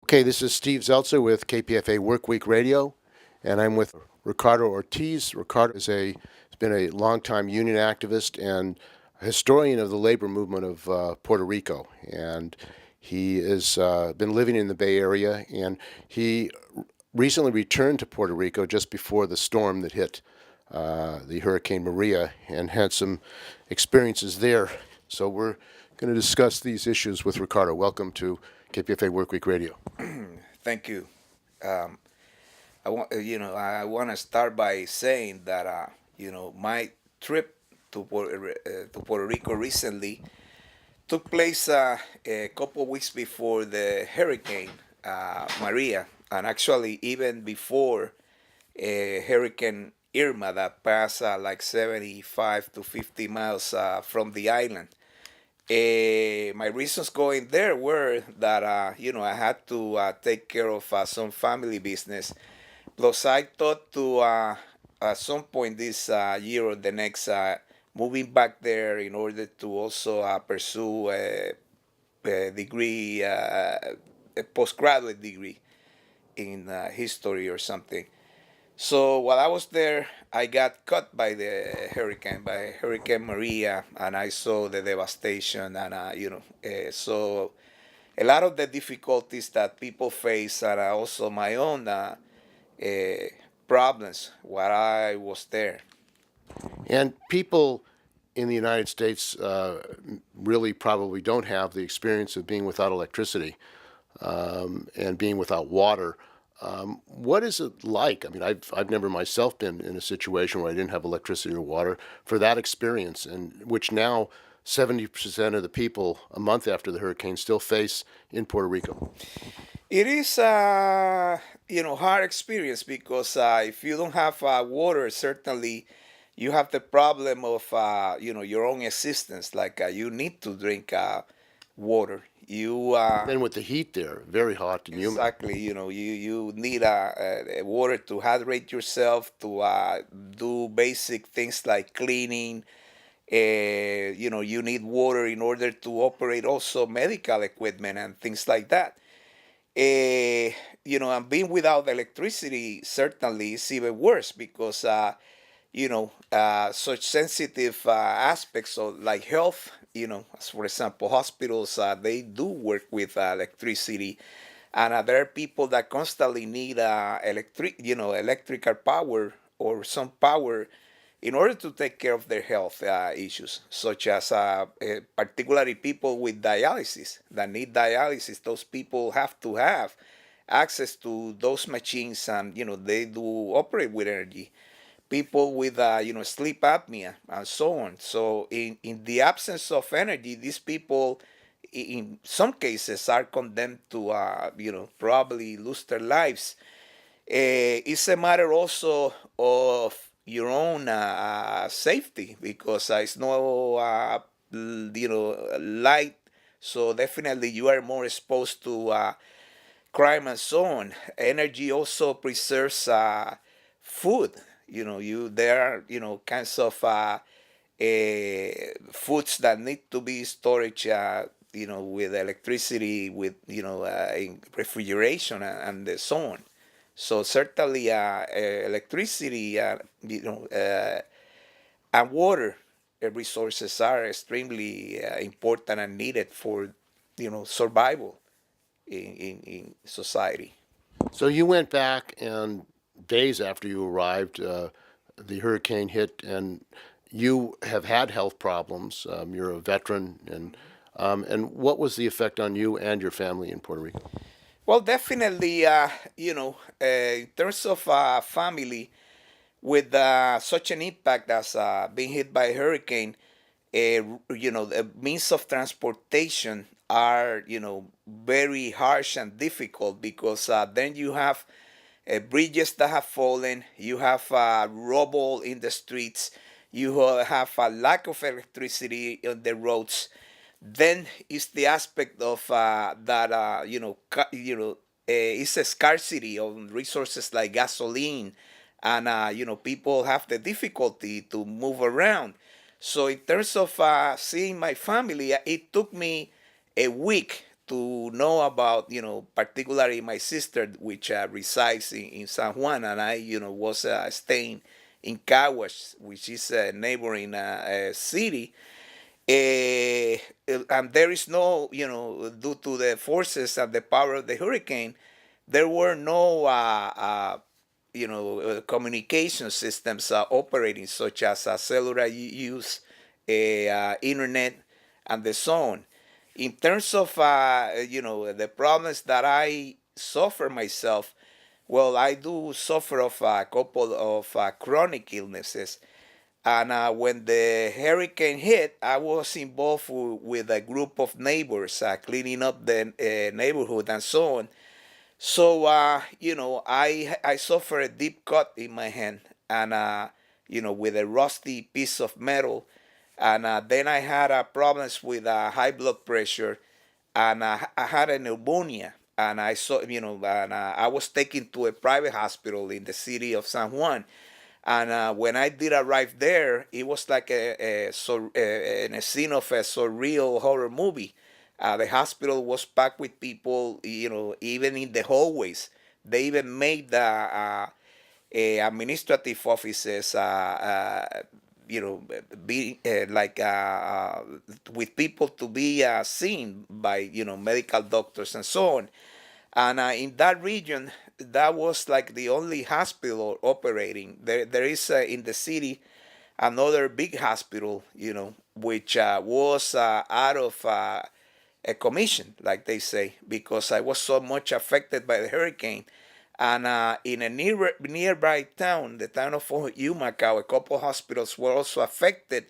Okay, this is Steve Zeltzer with KPFA WorkWeek Radio, and I'm with Ricardo Ortiz. Ricardo has been a longtime union activist and historian of the labor movement of Puerto Rico, and he has been living in the Bay Area, and he recently returned to Puerto Rico just before the storm that hit the Hurricane Maria, and had some experiences there. So we're going to discuss these issues with Ricardo. Welcome to KPFA Workweek Radio. Thank you. Um, I want to start by saying that, my trip to Puerto Rico recently took place a couple of weeks before the Hurricane Maria, and actually even before Hurricane Irma that passed like 75 to 50 miles from the island. My reasons going there were that I had to take care of some family business. Plus, I thought to at some point this year or the next, moving back there in order to also pursue a degree, a postgraduate degree in history or something. So while I was there, I got caught by Hurricane Maria, and I saw the devastation, and so a lot of the difficulties that people face are also my own problems while I was there. And people in the United States really probably don't have the experience of being without electricity and being without water. What is it like? I mean, I've never myself been in a situation where I didn't have electricity or water. For that experience, and which now 70% of the people a month after the hurricane still face in Puerto Rico. It is, hard experience because if you don't have water, certainly you have the problem of, your own existence. Like you need to drink water. You Then with the heat there, very hot and humid. exactly, you need water to hydrate yourself, to do basic things like cleaning. You need water in order to operate also medical equipment and things like that. And being without electricity certainly is even worse because, such sensitive aspects of like health, as for example, hospitals, they do work with electricity. And there are people that constantly need electrical power or some power in order to take care of their health issues, such as particularly people with dialysis that need dialysis. Those people have to have access to those machines, and they do operate with energy. People with sleep apnea and so on. So in the absence of energy, these people in some cases are condemned to probably lose their lives. It's a matter also of your own safety because it's no light, so definitely you are more exposed to crime and so on. Energy also preserves food. You there are kinds of foods that need to be storage. With electricity, with in refrigeration and so on. So certainly, electricity, and water resources are extremely important and needed for survival in society. So you went back, and days after you arrived, the hurricane hit, and you have had health problems. You're a veteran, and what was the effect on you and your family in Puerto Rico? Well, definitely, in terms of family, with such an impact as being hit by a hurricane, the means of transportation are, very harsh and difficult because then you have bridges that have fallen, you have rubble in the streets, you have a lack of electricity on the roads. Then is the aspect of that it's a scarcity of resources like gasoline, and people have the difficulty to move around. So in terms of seeing my family, it took me a week to know about, particularly my sister, which resides in San Juan, and I, was staying in Caguas, which is a neighboring city. And there is no, due to the forces and the power of the hurricane, there were no, communication systems operating, such as cellular use, internet, and the so on. In terms of, the problems that I suffer myself, well, I do suffer of a couple of chronic illnesses. And when the hurricane hit, I was involved with a group of neighbors cleaning up the neighborhood and so on. So, I suffered a deep cut in my hand, and, with a rusty piece of metal. And then I had problems with high blood pressure, and I had a pneumonia. And I saw, and I was taken to a private hospital in the city of San Juan. And when I did arrive there, it was like in a scene of a surreal horror movie. The hospital was packed with people, even in the hallways. They even made the administrative offices, be with people to be seen by, medical doctors and so on. And in that region, that was like the only hospital operating. There is in the city another big hospital, which was out of a commission, like they say, because I was so much affected by the hurricane. And in a nearby town, the town of Humacao, a couple hospitals were also affected.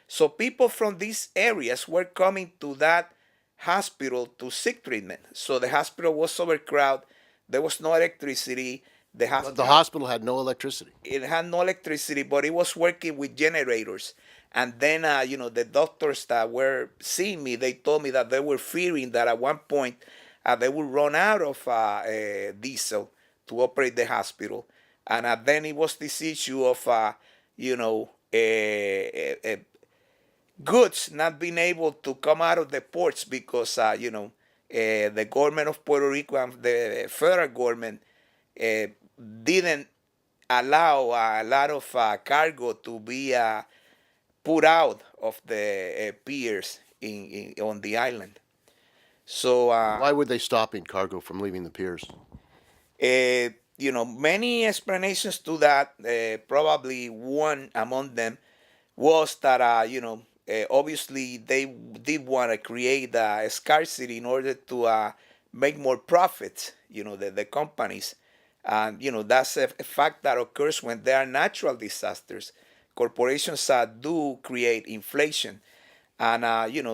So people from these areas were coming to that hospital to seek treatment. So the hospital was overcrowded. There was no electricity. But the hospital had no electricity. It had no electricity, but it was working with generators. And then, the doctors that were seeing me, they told me that they were fearing that at one point they would run out of diesel to operate the hospital. And then it was this issue of, goods not being able to come out of the ports because, the government of Puerto Rico and the federal government didn't allow a lot of cargo to be put out of the piers on the island. So Why would they stop cargo from leaving the piers? Many explanations to that. Probably one among them was that obviously they did want to create a scarcity in order to make more profits. The companies, and that's a fact that occurs when there are natural disasters. Corporations do create inflation. And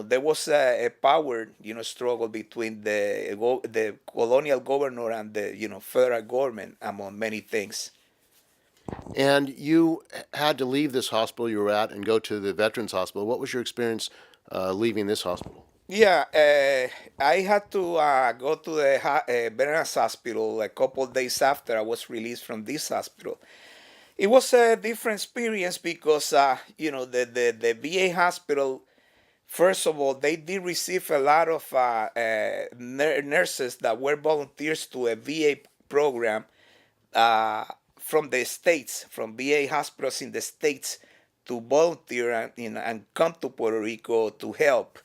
there was a power struggle between the colonial governor and the federal government, among many things. And you had to leave this hospital you were at and go to the Veterans Hospital. What was your experience leaving this hospital? Yeah, I had to go to the Veterans Hospital a couple of days after I was released from this hospital. It was a different experience because the VA hospital. First of all, they did receive a lot of nurses that were volunteers to a VA program from the States, from VA hospitals in the States, to volunteer and come to Puerto Rico to help.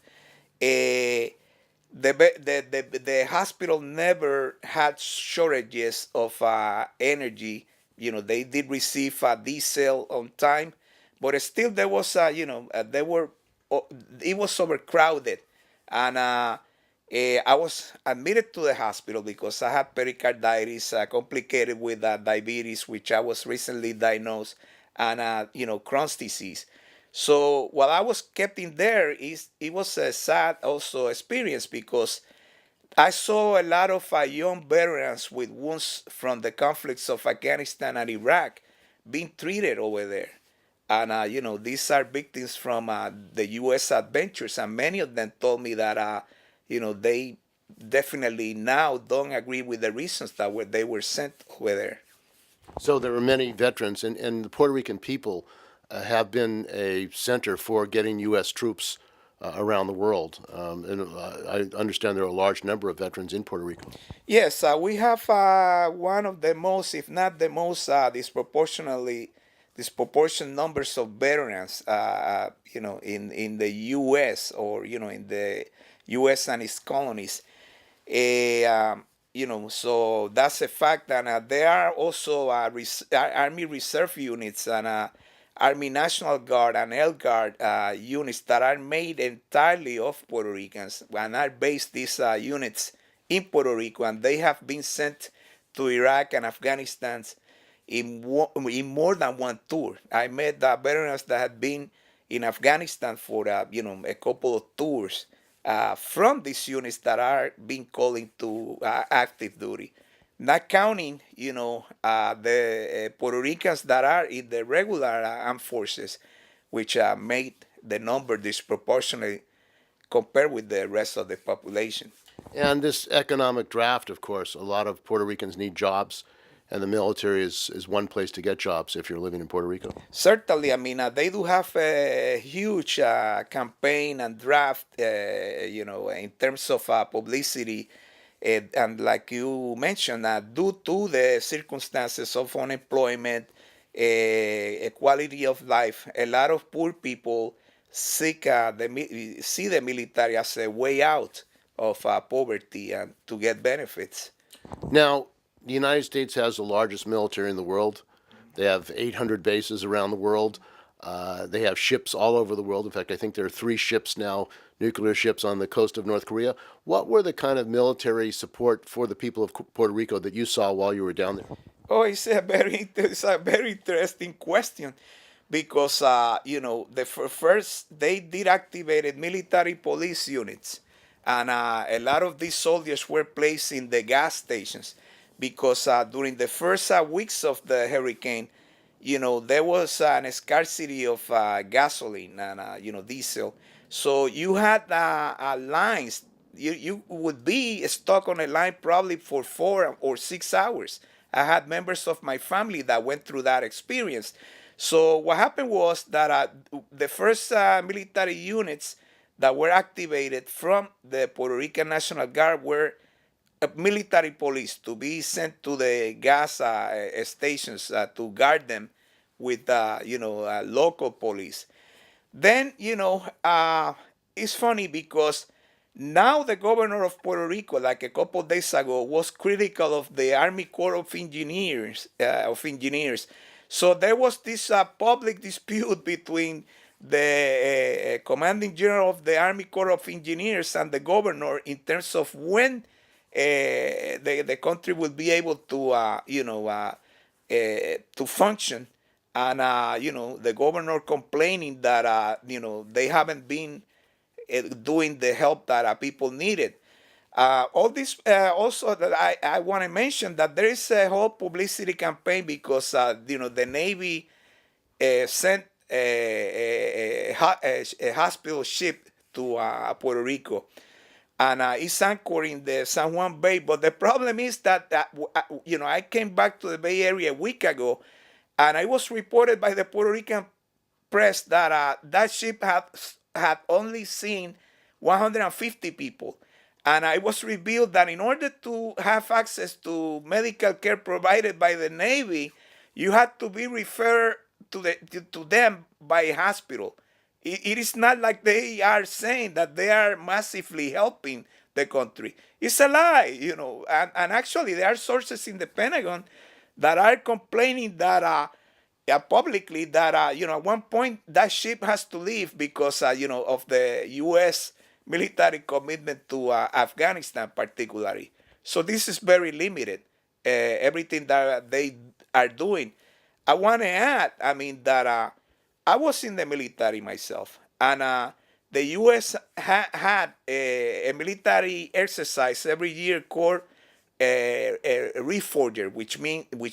The hospital never had shortages of energy. They did receive diesel on time, but still there was, it was overcrowded, and I was admitted to the hospital because I had pericarditis complicated with diabetes, which I was recently diagnosed, and Crohn's disease. So while I was kept in there, it was a sad also experience because I saw a lot of young veterans with wounds from the conflicts of Afghanistan and Iraq being treated over there. And, these are victims from the U.S. adventures. And many of them told me that, they definitely now don't agree with the reasons that they were sent over there. So there were many veterans, and the Puerto Rican people have been a center for getting U.S. troops around the world. I understand there are a large number of veterans in Puerto Rico. Yes, we have one of the most, if not the most, disproportionate numbers of veterans, in the U.S. or in the U.S. and its colonies. So that's a fact, and there are also Army Reserve units and Army National Guard and Air Guard units that are made entirely of Puerto Ricans and are based these units in Puerto Rico, and they have been sent to Iraq and Afghanistan in more than one tour. I met veterans that had been in Afghanistan for a couple of tours from these units that are being called into active duty. Not counting, the Puerto Ricans that are in the regular armed forces, which made the number disproportionately compared with the rest of the population. And this economic draft, of course, a lot of Puerto Ricans need jobs, and the military is one place to get jobs if you're living in Puerto Rico. Certainly, I mean, they do have a huge campaign and draft, in terms of publicity. And like you mentioned, due to the circumstances of unemployment, quality of life, a lot of poor people see the military as a way out of poverty and to get benefits. Now, the United States has the largest military in the world. They have 800 bases around the world. They have ships all over the world. In fact, I think there are 3 ships now, nuclear ships on the coast of North Korea. What were the kind of military support for the people of Puerto Rico that you saw while you were down there? Oh, it's a very interesting question because first they deactivated military police units, and a lot of these soldiers were placed in the gas stations because during the first weeks of the hurricane, there was an scarcity of gasoline and diesel, so you had lines. You would be stuck on a line probably for 4 or 6 hours. I had members of my family that went through that experience. So what happened was that the first military units that were activated from the Puerto Rican National Guard were military police to be sent to the gas stations to guard them with local police. Then it's funny because now the governor of Puerto Rico, like a couple of days ago, was critical of the Army Corps of Engineers. So there was this public dispute between the commanding general of the Army Corps of Engineers and the governor in terms of when the country will be able to function, and the governor complaining that they haven't been doing the help that people needed. All this also that I want to mention that there is a whole publicity campaign because the Navy sent a hospital ship to Puerto Rico, and it's anchored in the San Juan Bay. But the problem is that I came back to the Bay Area a week ago, and I was reported by the Puerto Rican press that that ship had only seen 150 people. And I was revealed that in order to have access to medical care provided by the Navy, you had to be referred to them by a hospital. It is not like they are saying that they are massively helping the country. It's a lie, And actually, there are sources in the Pentagon that are complaining that publicly that at one point that ship has to leave because of the U.S. military commitment to Afghanistan particularly. So this is very limited. Everything that they are doing. I want to add, I mean that I was in the military myself, and the U.S. had a military exercise every year called Reforger, which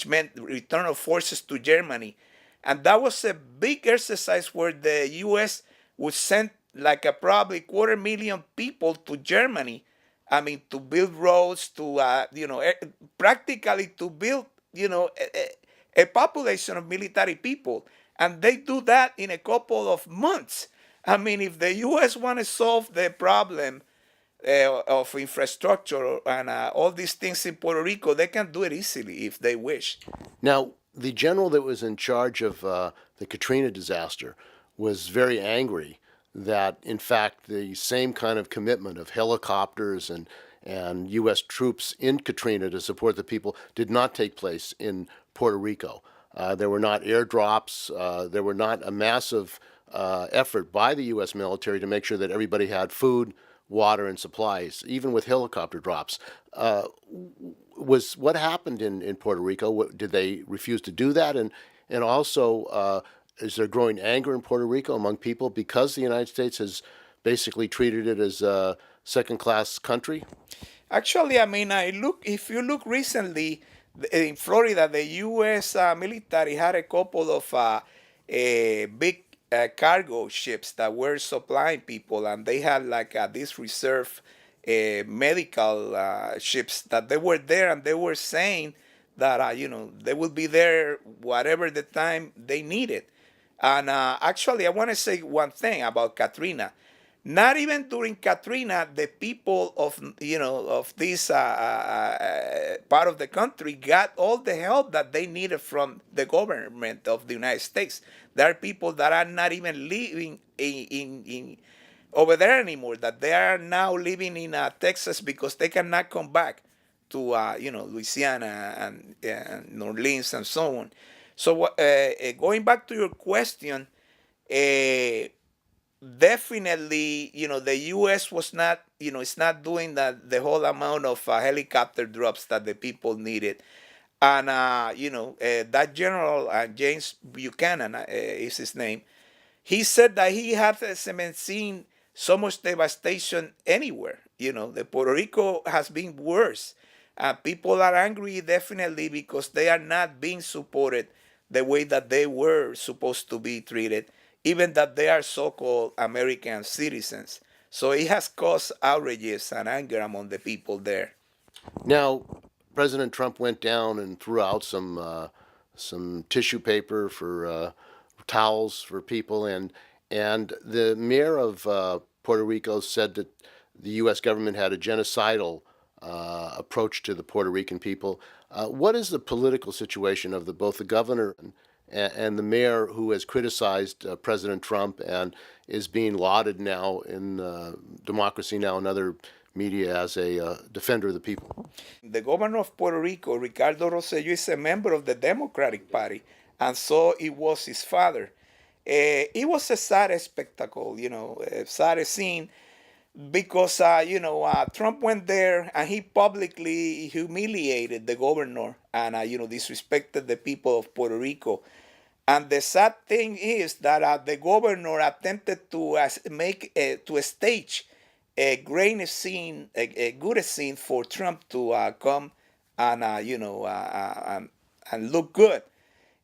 meant return of forces to Germany, and that was a big exercise where the U.S. would send like probably 250,000 people to Germany. I mean, to build roads, to practically to build a population of military people, and they do that in a couple of months. I mean, if the U.S. want to solve the problem of infrastructure and all these things in Puerto Rico, they can do it easily if they wish. Now, the general that was in charge of the Katrina disaster was very angry that, in fact, the same kind of commitment of helicopters and U.S. troops in Katrina to support the people did not take place in Puerto Rico. There were not airdrops. There were not a massive effort by the U.S. military to make sure that everybody had food, water, and supplies, even with helicopter drops. Was what happened in Puerto Rico? Did they refuse to do that? And also, is there growing anger in Puerto Rico among people because the United States has basically treated it as a second-class country? Actually, I mean, if you look recently in Florida, the U.S. Military had a couple of big cargo ships that were supplying people, and they had like this reserve medical ships that they were there, and they were saying that they will be there whatever the time they needed. And actually, I want to say one thing about Katrina. Not even during Katrina, the people of of this part of the country got all the help that they needed from the government of the United States. There are people that are not even living in over there anymore. That they are now living in Texas because they cannot come back to Louisiana and New Orleans and so on. So going back to your question. Definitely, the U.S. was not, it's not doing the whole amount of helicopter drops that the people needed. And, that general, James Buchanan is his name, he said that he hasn't seen so much devastation anywhere. The Puerto Rico has been worse. People are angry definitely because they are not being supported the way that they were supposed to be treated, even that they are so-called American citizens. So it has caused outrages and anger among the people there. Now, President Trump went down and threw out some tissue paper for towels for people, and the mayor of Puerto Rico said that the U.S. government had a genocidal approach to the Puerto Rican people. What is the political situation of both the governor and the mayor, who has criticized President Trump and is being lauded now in Democracy Now! And other media as a defender of the people? The governor of Puerto Rico, Ricardo Ortiz, is a member of the Democratic Party, and so it was his father. It was a sad spectacle, a sad scene because Trump went there and he publicly humiliated the governor and disrespected the people of Puerto Rico. And the sad thing is that the governor attempted to to stage a great scene, a good scene for Trump to come and and look good.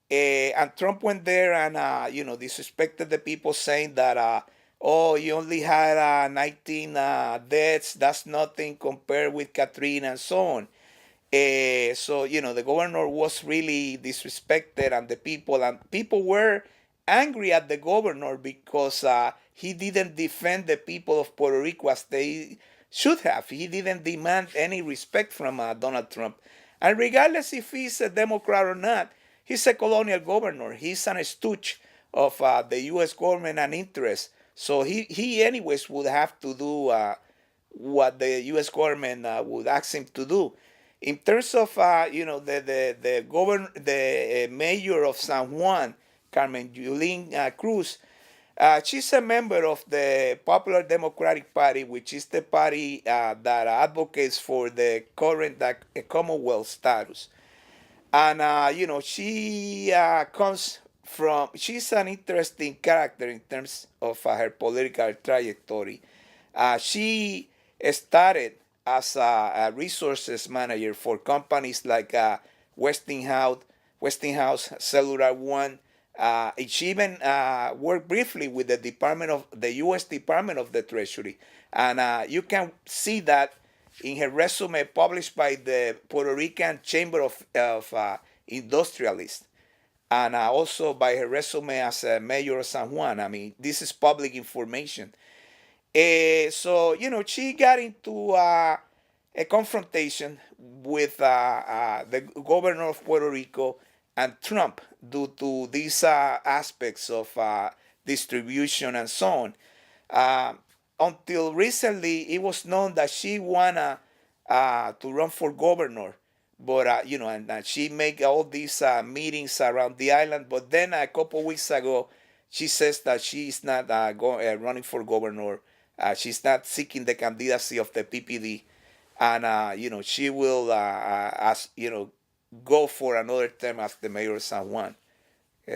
And Trump went there and disrespected the people, saying that oh, you only had 19 deaths. That's nothing compared with Katrina and so on. So the governor was really disrespected, and the people were angry at the governor because he didn't defend the people of Puerto Rico as they should have. He didn't demand any respect from Donald Trump. And regardless if he's a Democrat or not, he's a colonial governor. He's an stooge of the U.S. government and interests. So he anyways would have to do what the U.S. government would ask him to do. In terms of the mayor of San Juan, Carmen Yulín Cruz, she's a member of the Popular Democratic Party, which is the party that advocates for the current Commonwealth status. And she comes from. She's an interesting character in terms of her political trajectory. She started as a resources manager for companies like Westinghouse, Cellular One. She even worked briefly with the U.S. Department of the Treasury, and you can see that in her resume published by the Puerto Rican Chamber of Industrialists. and also by her resume as a mayor of San Juan. I mean, this is public information. So, she got into a confrontation with the governor of Puerto Rico and Trump due to these aspects of distribution and so on. Uh, until recently, it was known that she wanna to run for governor, but and she make all these meetings around the island. But then a couple weeks ago, she says that she's not running for governor. She's not seeking the candidacy of the PPD, and she will, go for another term as the mayor of San Juan. Uh,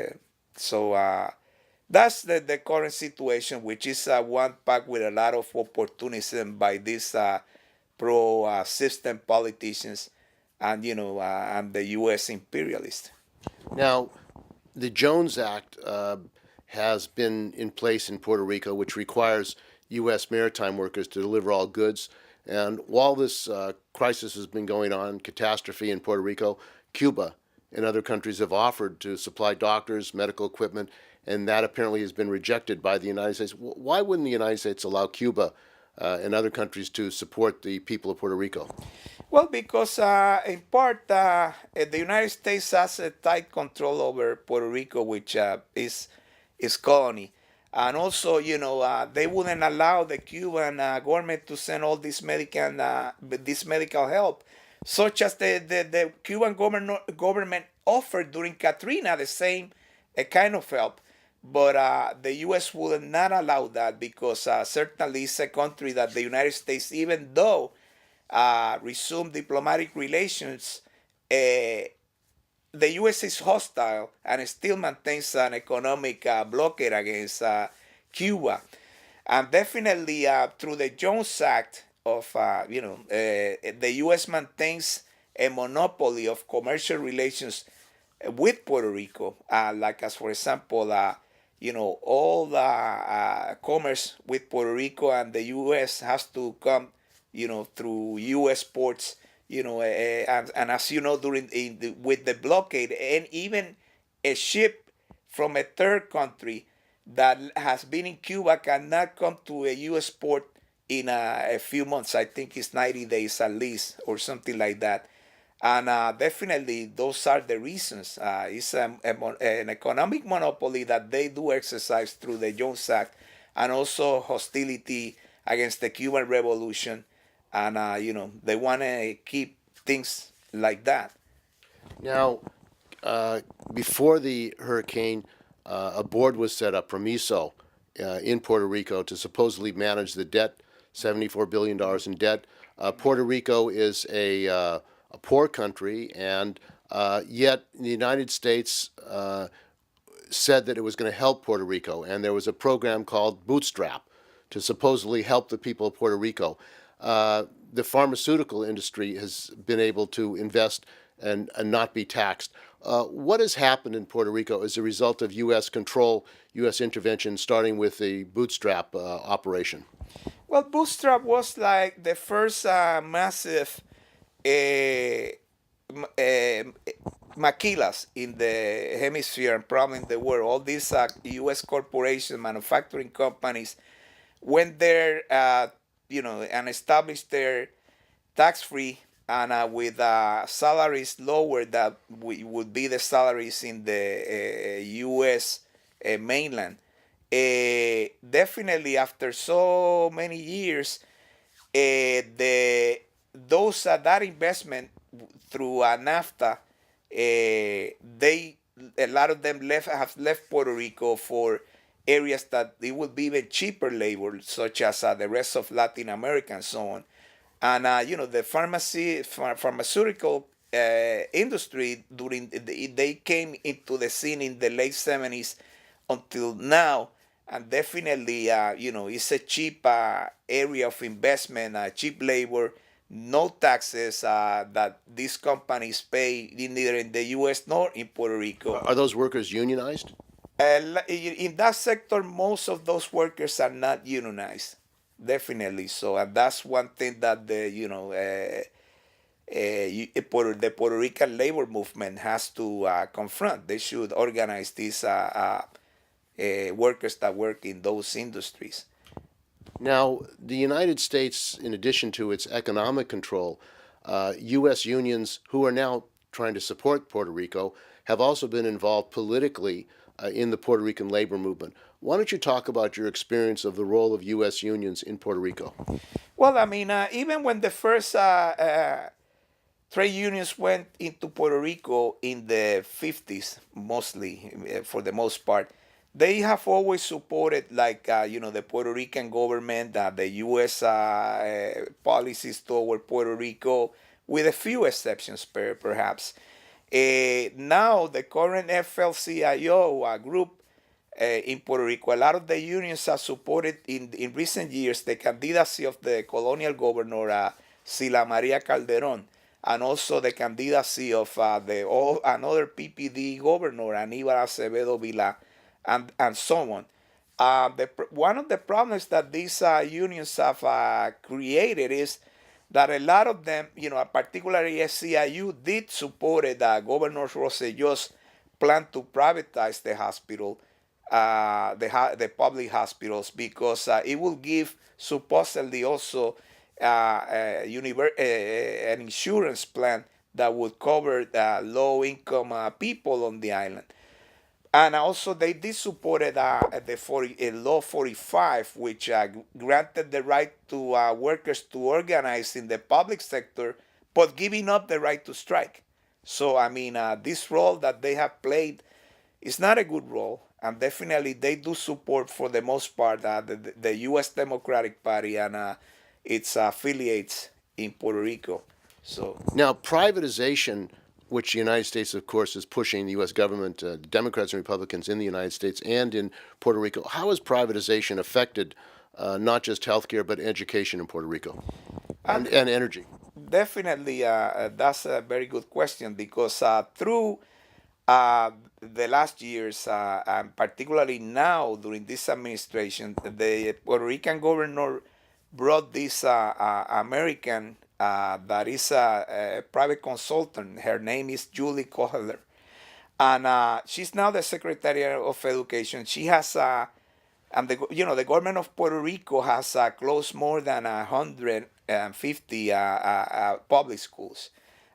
so that's the current situation, which is one packed with a lot of opportunism by these pro system politicians and and the U.S. imperialists. Now, the Jones Act has been in place in Puerto Rico, which requires U.S. maritime workers to deliver all goods. And while this crisis has been going on, catastrophe in Puerto Rico, Cuba and other countries have offered to supply doctors, medical equipment, and that apparently has been rejected by the United States. Why wouldn't the United States allow Cuba and other countries to support the people of Puerto Rico? Well, because in part, the United States has a tight control over Puerto Rico, which is colony, and also, they wouldn't allow the Cuban government to send all this medical help, such as the Cuban government offered during Katrina the same kind of help. But the U.S. would not allow that because certainly it's a country that the United States, even though resume diplomatic relations, the U.S. is hostile and still maintains an economic blockade against Cuba. And definitely through the Jones Act the U.S. maintains a monopoly of commercial relations with Puerto Rico, like as for example, all the commerce with Puerto Rico and the U.S. has to come through U.S. ports, and as you know, with the blockade, and even a ship from a third country that has been in Cuba cannot come to a U.S. port in a few months. I think it's 90 days at least, or something like that. And definitely, those are the reasons. It's an economic monopoly that they do exercise through the Jones Act, and also hostility against the Cuban Revolution, and they want to keep things like that. Now, before the hurricane, a board was set up from MISO in Puerto Rico to supposedly manage the debt, $74 billion in debt. Puerto Rico is a poor country, and yet the United States said that it was going to help Puerto Rico, and there was a program called Bootstrap to supposedly help the people of Puerto Rico. The pharmaceutical industry has been able to invest and not be taxed. What has happened in Puerto Rico as a result of U.S. control, U.S. intervention, starting with the Bootstrap operation? Well, Bootstrap was like the first massive maquilas in the hemisphere and probably in the world. All these U.S. corporations, manufacturing companies, went there, and established their tax-free and with salaries lower that would be the salaries in the U.S. Mainland. Definitely, after so many years, that investment through NAFTA, a lot of them have left Puerto Rico for areas that it would be even cheaper labor, such as the rest of Latin America and so on. And the pharmaceutical industry they came into the scene in the late 70s until now, and definitely it's a cheap area of investment, cheap labor, no taxes that these companies pay neither in the U.S. nor in Puerto Rico. Are those workers unionized? In that sector, most of those workers are not unionized, definitely. So, and that's one thing that the Puerto Rican labor movement has to confront. They should organize these workers that work in those industries. Now, the United States, in addition to its economic control, U.S. unions who are now trying to support Puerto Rico have also been involved politically in the Puerto Rican labor movement. Why don't you talk about your experience of the role of U.S. unions in Puerto Rico? Well, I mean, even when the first trade unions went into Puerto Rico in the 50s, mostly, for the most part, they have always supported, like, the Puerto Rican government, the U.S. Policies toward Puerto Rico, with a few exceptions, perhaps. Now, the current FLCIO group in Puerto Rico, a lot of the unions have supported in recent years the candidacy of the colonial governor, Sila Maria Calderon, and also the candidacy of another PPD governor, Aníbal Acevedo Vilá, and so on. One of the problems that these unions have created is that a lot of them, particularly SCIU, did support Governor Rosselló's plan to privatize the hospital, the public hospitals, because it will give supposedly also an insurance plan that would cover low-income people on the island. And also, they did support Law 45, which granted the right to workers to organize in the public sector, but giving up the right to strike. So, I mean, this role that they have played is not a good role. And definitely, they do support, for the most part, the U.S. Democratic Party and its affiliates in Puerto Rico. So now, privatization, which the United States, of course, is pushing the U.S. government, Democrats and Republicans in the United States and in Puerto Rico. How has privatization affected not just healthcare but education in Puerto Rico and energy? Definitely, that's a very good question, because through the last years, and particularly now during this administration, the Puerto Rican governor brought this American that is a private consultant. Her name is Julie Kohler, and she's now the Secretary of Education. She has, and the government of Puerto Rico has closed more than 150 public schools,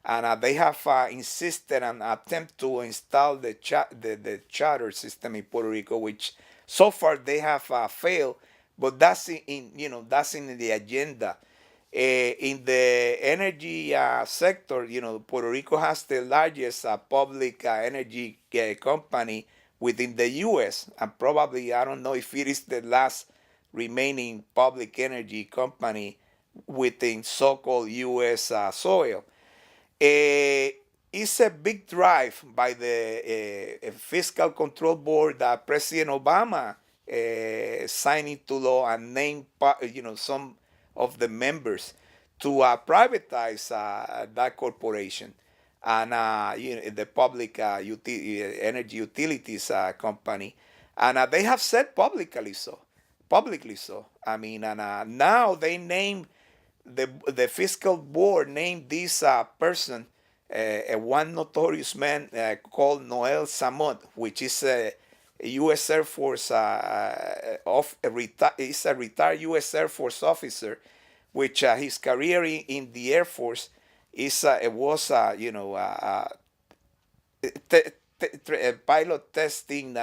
and they have insisted and attempt to install the charter system in Puerto Rico, which so far they have failed. But that's that's in the agenda. In the energy sector, Puerto Rico has the largest public energy company within the U.S. and probably, I don't know if it is the last remaining public energy company within so-called U.S. Soil. It's a big drive by the Fiscal Control Board that President Obama signed into law and named some of the members to privatize that corporation and the public energy utilities company, and they have said publicly so. I mean, and now they name the fiscal board named this person, one notorious man called Noel Samot, which is a U.S. Air Force is a retired U.S. Air Force officer, which his career in the Air Force was pilot testing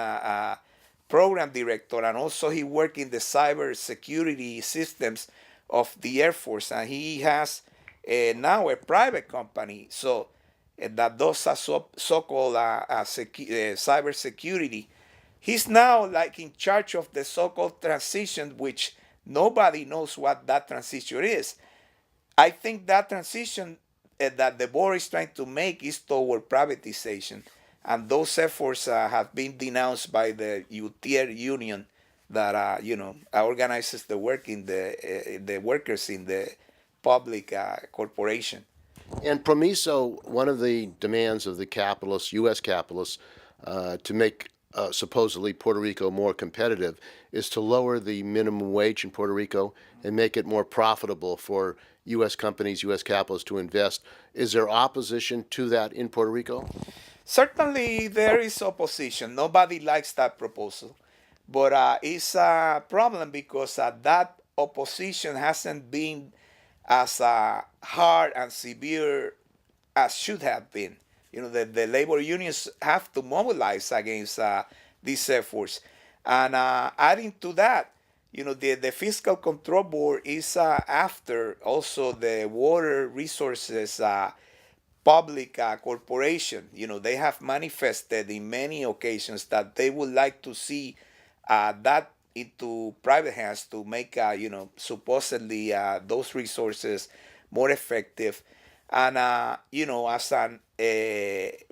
program director, and also he worked in the cyber security systems of the Air Force, and he has now a private company that does so-called cyber security. He's now like in charge of the so-called transition, which nobody knows what that transition is. I think that transition that the board is trying to make is toward privatization, and those efforts have been denounced by the UTIER union that organizes the work in the workers in the public corporation. And Promiso, one of the demands of the capitalists, U.S. capitalists, to make supposedly Puerto Rico more competitive is to lower the minimum wage in Puerto Rico and make it more profitable for U.S. companies, U.S. capitalists to invest. Is there opposition to that in Puerto Rico? Certainly, there is opposition. Nobody likes that proposal. But it's a problem because that opposition hasn't been as hard and severe as should have been. The labor unions have to mobilize against these efforts. And adding to that, the Fiscal Control Board is after also the water resources public corporation. They have manifested in many occasions that they would like to see that into private hands to make, supposedly those resources more effective. And, as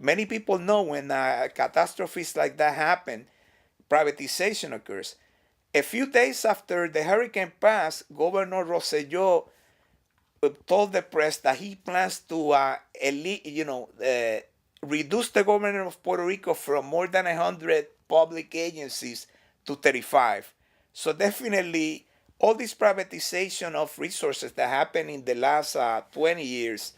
many people know, when catastrophes like that happen, privatization occurs. A few days after the hurricane passed, Governor Rosselló told the press that he plans to, reduce the government of Puerto Rico from more than 100 public agencies to 35. So definitely, all this privatization of resources that happened in the last 20 years,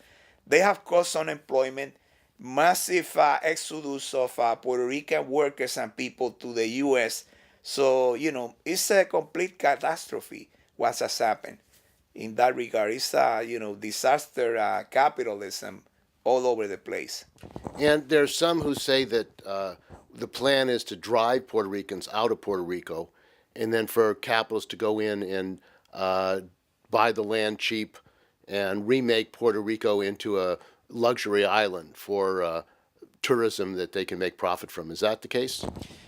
they have caused unemployment, massive exodus of Puerto Rican workers and people to the U.S. So, it's a complete catastrophe what has happened in that regard. It's, disaster capitalism all over the place. And there's some who say that the plan is to drive Puerto Ricans out of Puerto Rico and then for capitalists to go in and buy the land cheap and remake Puerto Rico into a luxury island for tourism that they can make profit from. Is that the case?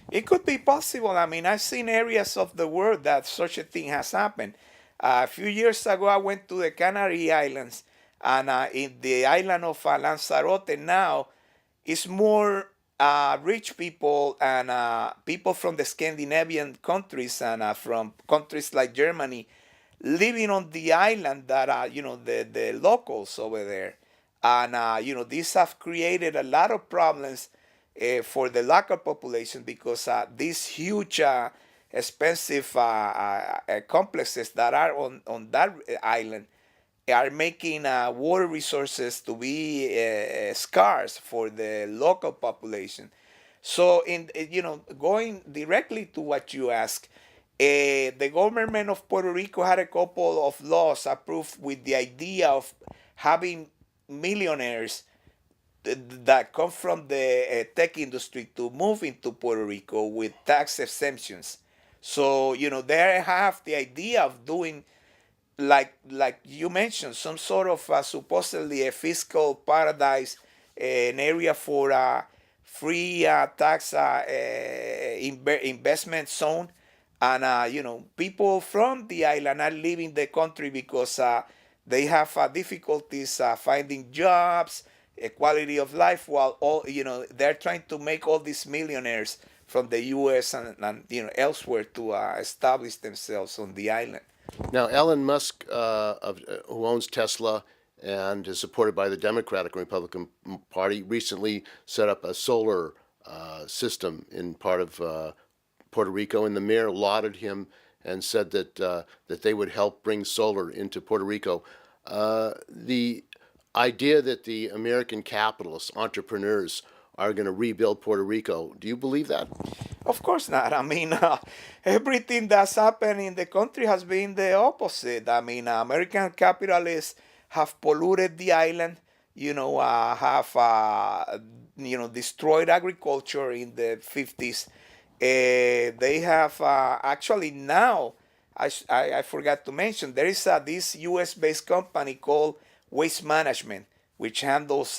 It could be possible. I mean, I've seen areas of the world that such a thing has happened. A few years ago, I went to the Canary Islands, and in the island of Lanzarote now, it's more rich people and people from the Scandinavian countries and from countries like Germany living on the island that are, the locals over there. And, these have created a lot of problems for the local population because these huge, expensive complexes that are on that island are making water resources to be scarce for the local population. So, going directly to what you ask, the government of Puerto Rico had a couple of laws approved with the idea of having millionaires that come from the tech industry to move into Puerto Rico with tax exemptions. So, they have the idea of doing, like you mentioned, some sort of supposedly a fiscal paradise, an area for free tax investment zone. And, people from the island are leaving the country because they have difficulties finding jobs, quality of life, while they're trying to make all these millionaires from the U.S. and elsewhere to establish themselves on the island. Now, Elon Musk, who owns Tesla and is supported by the Democratic and Republican Party, recently set up a solar system in part of Puerto Rico, and the mayor lauded him and said that they would help bring solar into Puerto Rico. The idea that the American capitalists, entrepreneurs, are going to rebuild Puerto Rico, do you believe that? Of course not. I mean, everything that's happened in the country has been the opposite. I mean, American capitalists have polluted the island, have, destroyed agriculture in the 50s. They have actually now, I forgot to mention, there is this US-based company called Waste Management, which handles,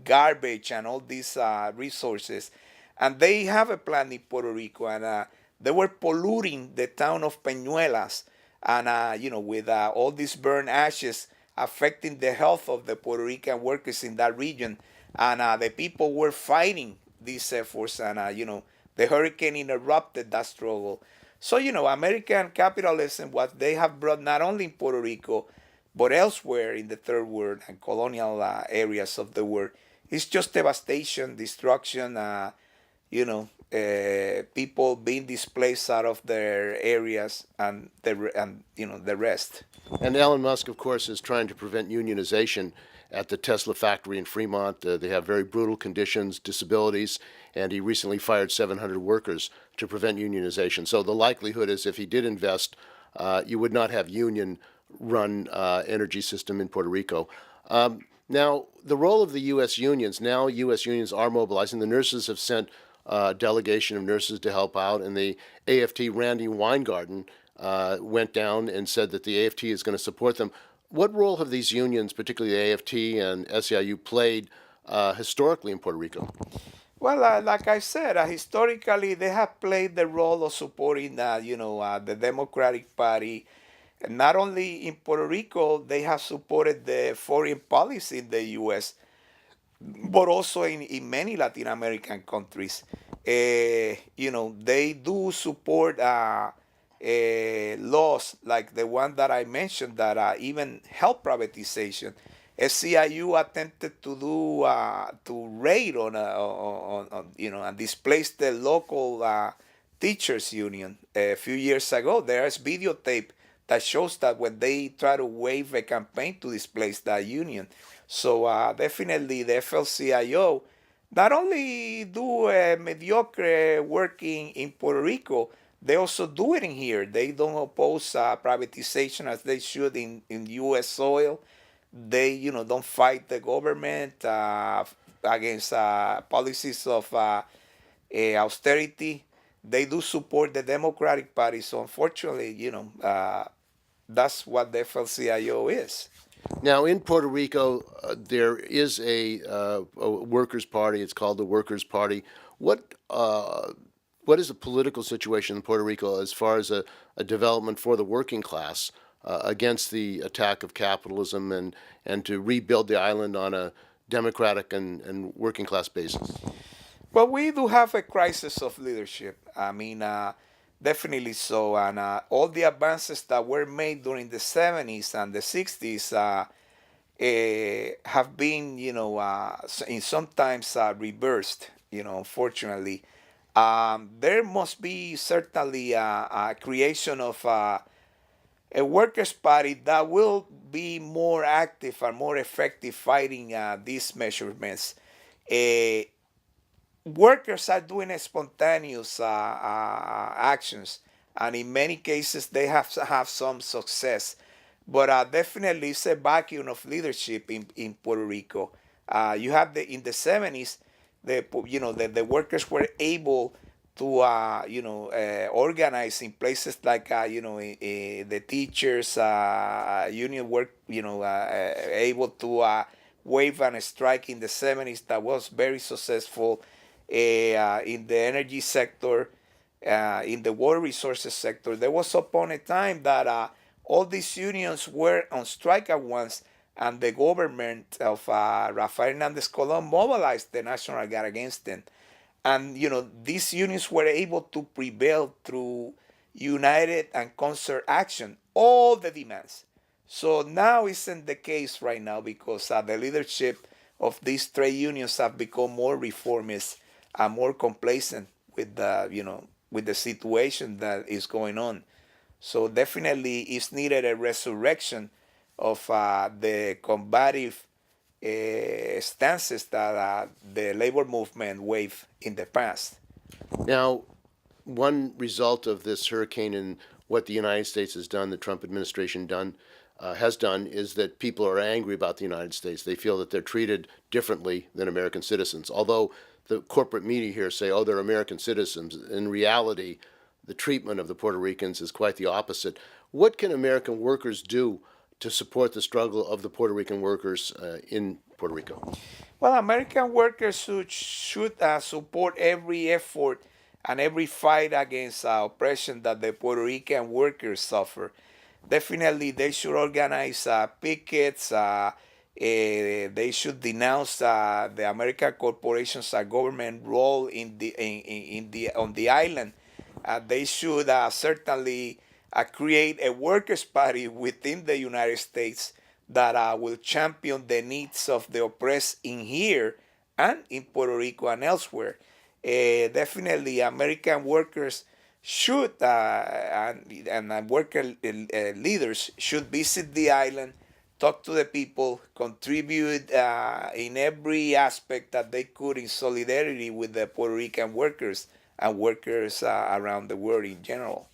garbage and all these resources. And they have a plant in Puerto Rico, and they were polluting the town of Peñuelas, and, with all these burned ashes affecting the health of the Puerto Rican workers in that region. And the people were fighting these efforts, and, the hurricane interrupted that struggle. So, American capitalism, what they have brought not only in Puerto Rico, but elsewhere in the third world and colonial areas of the world, is just devastation, destruction, people being displaced out of their areas and the rest. And Elon Musk, of course, is trying to prevent unionization at the Tesla factory in Fremont. They have very brutal conditions, disabilities, and he recently fired 700 workers to prevent unionization. So the likelihood is if he did invest, you would not have union-run energy system in Puerto Rico. Now, the role of the U.S. unions, now U.S. unions are mobilizing. The nurses have sent a delegation of nurses to help out, and the AFT, Randy Weingarten, went down and said that the AFT is going to support them. What role have these unions, particularly the AFT and SEIU, played historically in Puerto Rico? Well, like I said, historically they have played the role of supporting, the Democratic Party. And not only in Puerto Rico, they have supported the foreign policy in the U.S., but also in many Latin American countries. They do support laws like the one that I mentioned that even help privatization. SCIU attempted to do to raid on and displace the local teachers union a few years ago. There is videotape that shows that when they try to wave a campaign to displace that union. So definitely the FLCIO not only do mediocre working in Puerto Rico, they also do it in here. They don't oppose privatization as they should in U.S. soil. They, don't fight the government against policies of austerity. They do support the Democratic Party. So unfortunately, that's what the FLCIO is. Now, in Puerto Rico, there is a Workers' Party. It's called the Workers' Party. What is the political situation in Puerto Rico as far as a development for the working class against the attack of capitalism and to rebuild the island on a democratic and working class basis? Well, we do have a crisis of leadership. I mean, definitely so. And all the advances that were made during the 70s and the 60s have been, in sometimes reversed, unfortunately. There must be certainly a creation of a workers' party that will be more active and more effective fighting these measurements. Workers are doing spontaneous actions, and in many cases they have some success. But definitely, it's a vacuum of leadership in Puerto Rico. You have in the 70s, the workers were able to organize in places like the teachers union work, able to wave and strike in the 70s. That was very successful in the energy sector, in the water resources sector. There was upon a time that all these unions were on strike at once, and the government of Rafael Hernandez Colon mobilized the National Guard against them. And, these unions were able to prevail through united and concert action, all the demands. So now isn't the case right now because the leadership of these trade unions have become more reformist and more complacent with the situation that is going on. So definitely it's needed a resurrection of the combative stances that the labor movement waved in the past. Now, one result of this hurricane and what the United States has done, the Trump administration has done, is that people are angry about the United States. They feel that they're treated differently than American citizens. Although the corporate media here say, oh, they're American citizens. In reality, the treatment of the Puerto Ricans is quite the opposite. What can American workers do to support the struggle of the Puerto Rican workers in Puerto Rico? Well, American workers should support every effort and every fight against oppression that the Puerto Rican workers suffer. Definitely, they should organize pickets. They should denounce the American corporations' government role on the island. They should certainly create a workers' party within the United States that will champion the needs of the oppressed in here and in Puerto Rico and elsewhere. definitely American workers should and worker leaders should visit the island, talk to the people, contribute in every aspect that they could in solidarity with the Puerto Rican workers and workers around the world in general.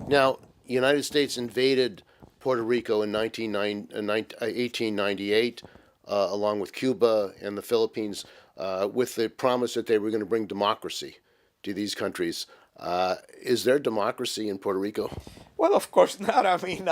Now, the United States invaded Puerto Rico in 1898, along with Cuba and the Philippines, with the promise that they were going to bring democracy to these countries. Is there democracy in Puerto Rico? Well, of course not. I mean,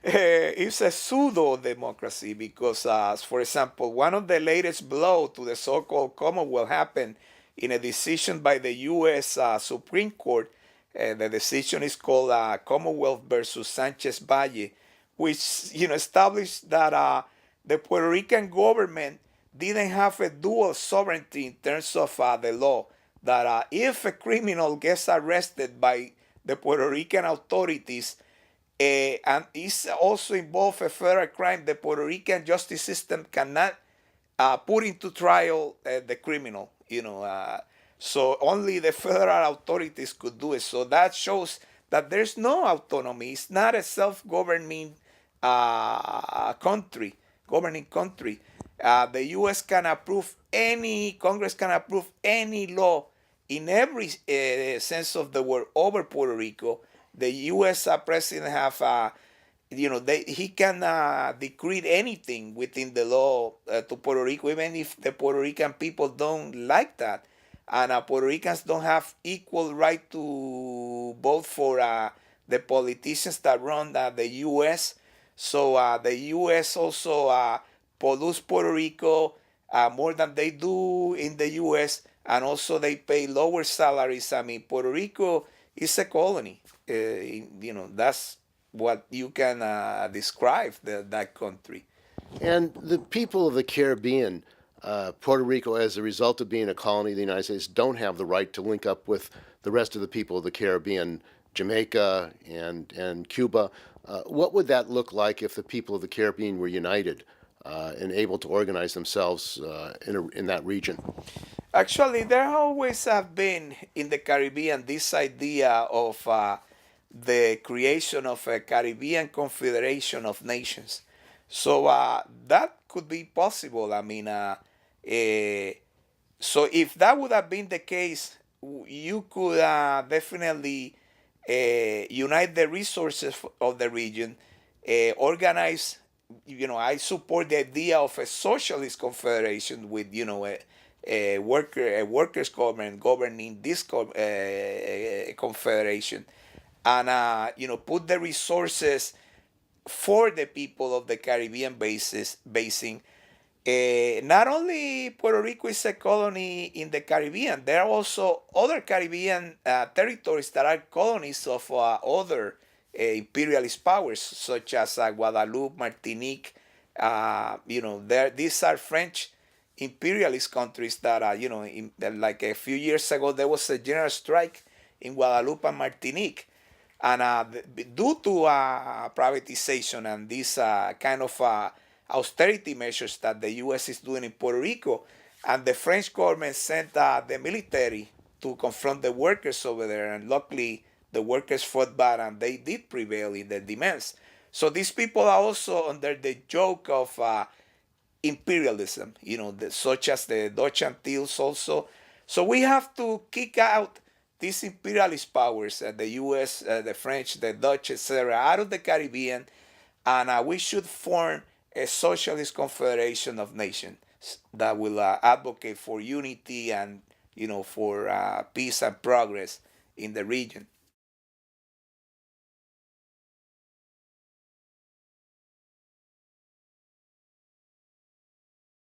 it's a pseudo democracy because, for example, one of the latest blow to the so-called Commonwealth happened in a decision by the U.S. Supreme Court. The decision is called Commonwealth versus Sanchez Valle, which established that the Puerto Rican government didn't have a dual sovereignty in terms of the law. That if a criminal gets arrested by the Puerto Rican authorities and is also involved a federal crime, the Puerto Rican justice system cannot put into trial the criminal. So only the federal authorities could do it. So that shows that there's no autonomy. It's not a self-governing governing country. The U.S. can approve Congress can approve any law in every sense of the word over Puerto Rico. The U.S. President have, he can decree anything within the law to Puerto Rico, even if the Puerto Rican people don't like that. And Puerto Ricans don't have equal right to vote for the politicians that run the U.S. So the U.S. also pollutes Puerto Rico more than they do in the U.S., and also they pay lower salaries. I mean, Puerto Rico is a colony. That's what you can describe that country. And the people of the Caribbean, Puerto Rico, as a result of being a colony of the United States, don't have the right to link up with the rest of the people of the Caribbean, Jamaica and Cuba. What would that look like if the people of the Caribbean were united and able to organize themselves in that region? Actually, there always have been in the Caribbean this idea of the creation of a Caribbean Confederation of Nations. So that could be possible. I mean, so if that would have been the case, you could definitely unite the resources of the region, organize. I support the idea of a socialist confederation with, a workers' government governing this confederation, and put the resources for the people of the Caribbean basin. Not only Puerto Rico is a colony in the Caribbean, there are also other Caribbean territories that are colonies of other imperialist powers, such as Guadeloupe, Martinique. These are French imperialist countries that, like a few years ago, there was a general strike in Guadeloupe and Martinique. And due to privatization and these kind of austerity measures that the U.S. is doing in Puerto Rico, and the French government sent the military to confront the workers over there, and luckily the workers fought back and they did prevail in their demands. So these people are also under the yoke of imperialism, such as the Dutch Antilles also. So we have to kick out these imperialist powers, the U.S., the French, the Dutch, etc., out of the Caribbean, and we should form a socialist confederation of nations that will advocate for unity and for peace and progress in the region.